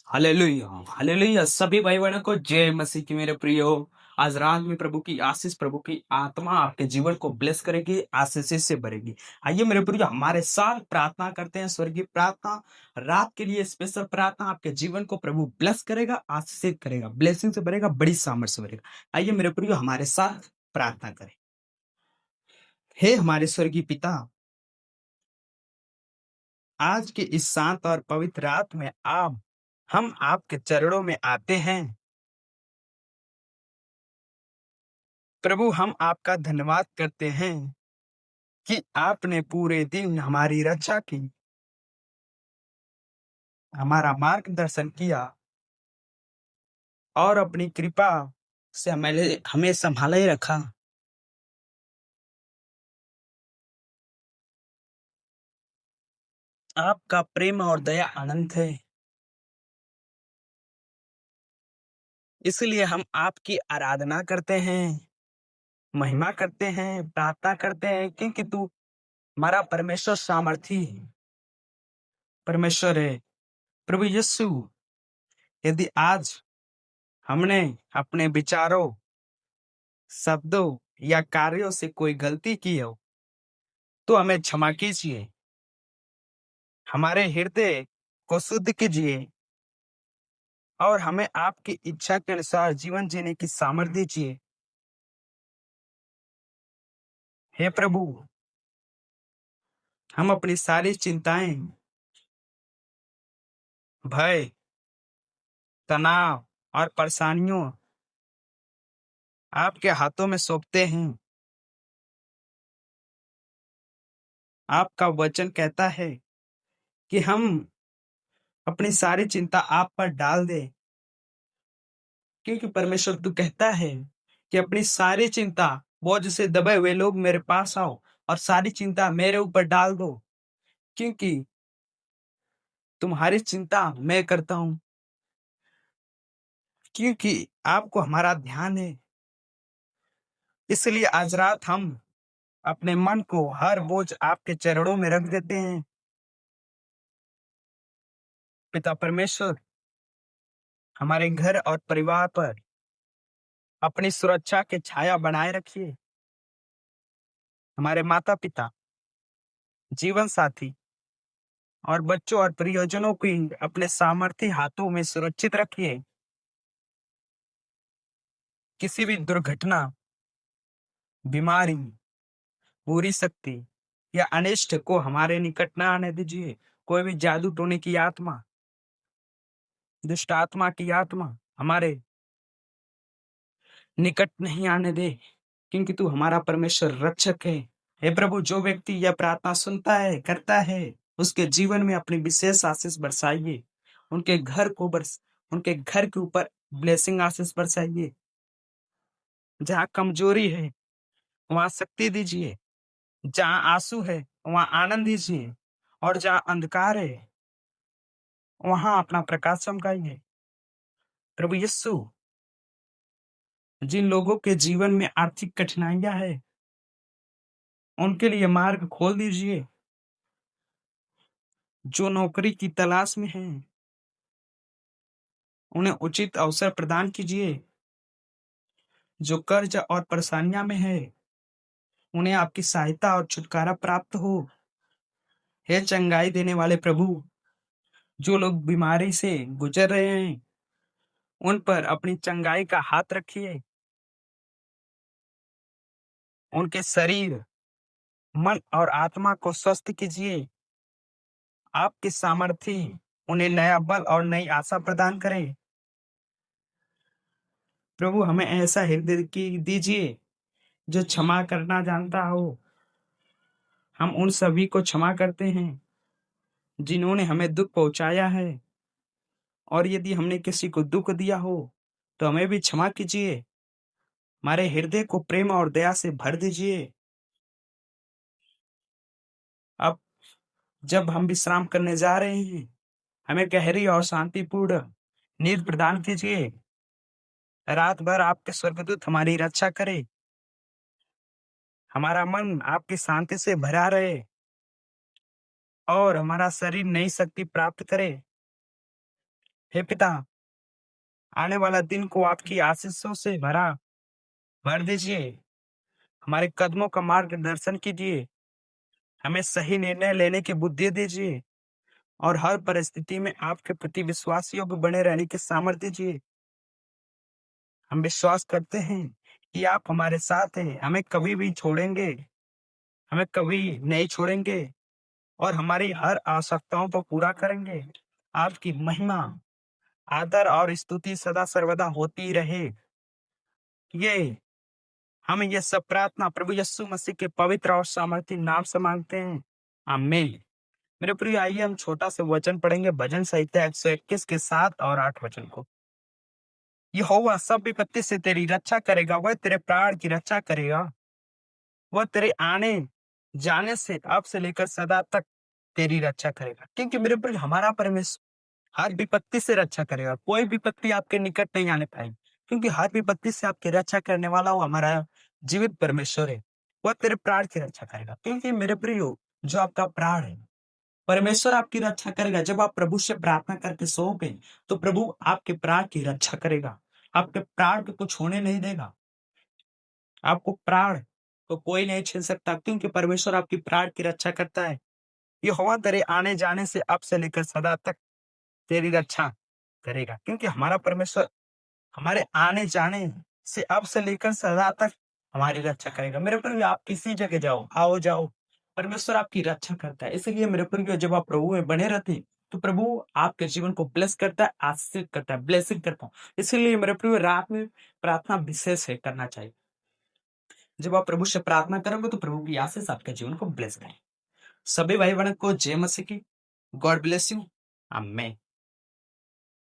Hallelujah hallelujah. सभी भाई बहनों को जय मसीह की मेरे प्रियो। आज रात में प्रभु की आशीष, प्रभु की आत्मा आपके जीवन को ब्लेस करेगी, आशीष से भरेगी। आइए मेरे प्रियो, हमारे साथ प्रार्थना करते हैं। स्वर्गीय प्रार्थना, रात के लिए स्पेशल प्रार्थना। आपके जीवन को प्रभु ब्लेस करेगा, आशीषित करेगा, ब्लेसिंग से भरेगा, बड़ी सामर्थ से भरेगा। आइए मेरे प्रियो, हमारे साथ प्रार्थना करें। हे हमारे स्वर्गीय पिता, आज के इस शांत और पवित्र रात में आप हम आपके चरणों में आते हैं। प्रभु, हम आपका धन्यवाद करते हैं कि आपने पूरे दिन हमारी रक्षा की, हमारा मार्गदर्शन किया और अपनी कृपा से हमें हमें संभाले रखा। आपका प्रेम और दया अनंत है, इसलिए हम आपकी आराधना करते हैं, महिमा करते हैं, प्रार्थना करते हैं, क्योंकि तू हमारा परमेश्वर सामर्थी परमेश्वर है। प्रभु यीशु, यदि आज हमने अपने विचारों, शब्दों या कार्यों से कोई गलती की हो, तो हमें क्षमा कीजिए। हमारे हृदय को शुद्ध कीजिए और हमें आपकी इच्छा के अनुसार जीवन जीने की सामर्थ्य दीजिए। हे प्रभु, हम अपनी सारी चिंताएं, भय, तनाव और परेशानियों आपके हाथों में सौंपते हैं। आपका वचन कहता है कि हम अपनी सारी चिंता आप पर डाल दें, क्योंकि परमेश्वर तू कहता है कि अपनी सारी चिंता, बोझ से दबे हुए लोग मेरे पास आओ और सारी चिंता मेरे ऊपर डाल दो, क्योंकि तुम्हारी चिंता मैं करता हूँ, क्योंकि आपको हमारा ध्यान है। इसलिए आज रात हम अपने मन को, हर बोझ आपके चरणों में रख देते हैं। पिता परमेश्वर, हमारे घर और परिवार पर अपनी सुरक्षा के छाया बनाए रखिए। हमारे माता पिता, जीवन साथी और बच्चों और प्रियजनों को अपने सामर्थ्य हाथों में सुरक्षित रखिए। किसी भी दुर्घटना, बीमारी, बुरी शक्ति या अनिष्ट को हमारे निकट न आने दीजिए। कोई भी जादू टोने की आत्मा, दुष्ट आत्मा की आत्मा हमारे निकट नहीं आने दे, क्योंकि तू हमारा परमेश्वर रक्षक है। हे प्रभु, जो व्यक्ति यह प्रार्थना सुनता है, करता है, उसके जीवन में अपनी विशेष आशीष बरसाइए। उनके घर के ऊपर ब्लेसिंग आशीष बरसाइए। जहाँ कमजोरी है वहां शक्ति दीजिए, जहाँ आंसू है वहां आनंद दीजिए, और जहाँ अंधकार है वहां अपना प्रकाश चमकाइए। प्रभु यीशु, जिन लोगों के जीवन में आर्थिक कठिनाइयां है, उनके लिए मार्ग खोल दीजिए। जो नौकरी की तलाश में हैं, उन्हें उचित अवसर प्रदान कीजिए। जो कर्ज और परेशानियां में है, उन्हें आपकी सहायता और छुटकारा प्राप्त हो। हे चंगाई देने वाले प्रभु, जो लोग बीमारी से गुजर रहे हैं, उन पर अपनी चंगाई का हाथ रखिए। उनके शरीर, मन और आत्मा को स्वस्थ कीजिए। आपकी सामर्थ्य उन्हें नया बल और नई आशा प्रदान करे। प्रभु, हमें ऐसा हृदय की दीजिए जो क्षमा करना जानता हो। हम उन सभी को क्षमा करते हैं जिन्होंने हमें दुख पहुंचाया है, और यदि हमने किसी को दुख दिया हो तो हमें भी क्षमा कीजिए। हमारे हृदय को प्रेम और दया से भर दीजिए। अब जब हम विश्राम करने जा रहे हैं, हमें गहरी और शांतिपूर्ण नींद प्रदान कीजिए। रात भर आपके स्वर्गदूत हमारी रक्षा करे, हमारा मन आपकी शांति से भरा रहे और हमारा शरीर नई शक्ति प्राप्त करे। हे पिता, आने वाला दिन को आपकी आशीषों से भर दीजिए। हमारे कदमों का मार्गदर्शन कीजिए। हमें सही निर्णय लेने की बुद्धि दीजिए और हर परिस्थिति में आपके प्रति विश्वास योग्य बने रहने की सामर्थ्य दीजिए। हम विश्वास करते हैं कि आप हमारे साथ हैं, हमें कभी नहीं छोड़ेंगे और हमारी हर आवश्यकताओं को पूरा करेंगे। आपकी महिमा, आदर और स्तुति सदा सर्वदा होती रहे। ये हम ये सब प्रार्थना प्रभु यीशु मसीह के पवित्र और सामर्थी नाम से मांगते हैं। आमीन। मेरे प्रिय, आइए हम छोटा सा वचन पढ़ेंगे भजन संहिता 121 के 7 और 8 वचन को। यहोवा सब विपत्ति से तेरी रक्षा करेगा, वह तेरे प्राण की रक्षा करेगा। वह तेरे आने जाने से अब से लेकर सदा तक तेरी रक्षा करेगा। क्योंकि मेरे प्रिय, हमारा परमेश्वर हर विपत्ति से रक्षा करेगा। कोई विपत्ति आपके निकट नहीं आने पाएगी, क्योंकि हर विपत्ति से आपकी रक्षा करने वाला वो हमारा जीवित परमेश्वर है। वह तेरे प्राण की रक्षा करेगा, क्योंकि मेरे प्रियो, जो आपका प्राण है, परमेश्वर आपकी रक्षा करेगा। जब आप प्रभु से प्रार्थना करके सोओगे, तो प्रभु आपके प्राण की रक्षा करेगा। आपके प्राण को कुछ होने नहीं देगा। आपको प्राण को कोई नहीं छीन सकता, क्योंकि परमेश्वर आपकी प्राण की रक्षा करता है। यहोवा तेरे आने जाने से अब से लेकर सदा तक तेरी रक्षा करेगा, क्योंकि हमारा परमेश्वर हमारे आने जाने से अब से लेकर सदा तक हमारी रक्षा करेगा। मेरे प्रिय, आप किसी जगह जाओ, आओ जाओ, परमेश्वर आपकी रक्षा करता है। इसलिए मेरे प्रिय, जब आप प्रभु में बने रहते हैं, तो प्रभु आपके जीवन को ब्लेस करता है, आशीषित करता है, ब्लेसिंग करता है। इसलिए मेरे प्रिय, रात में प्रार्थना विशेष है करना चाहिए। जब आप प्रभु से प्रार्थना करोगे, तो प्रभु की आशीष आपके जीवन को ब्लेस करें। सभी भाई बहन को जय मसीह की। God bless you. आमीन।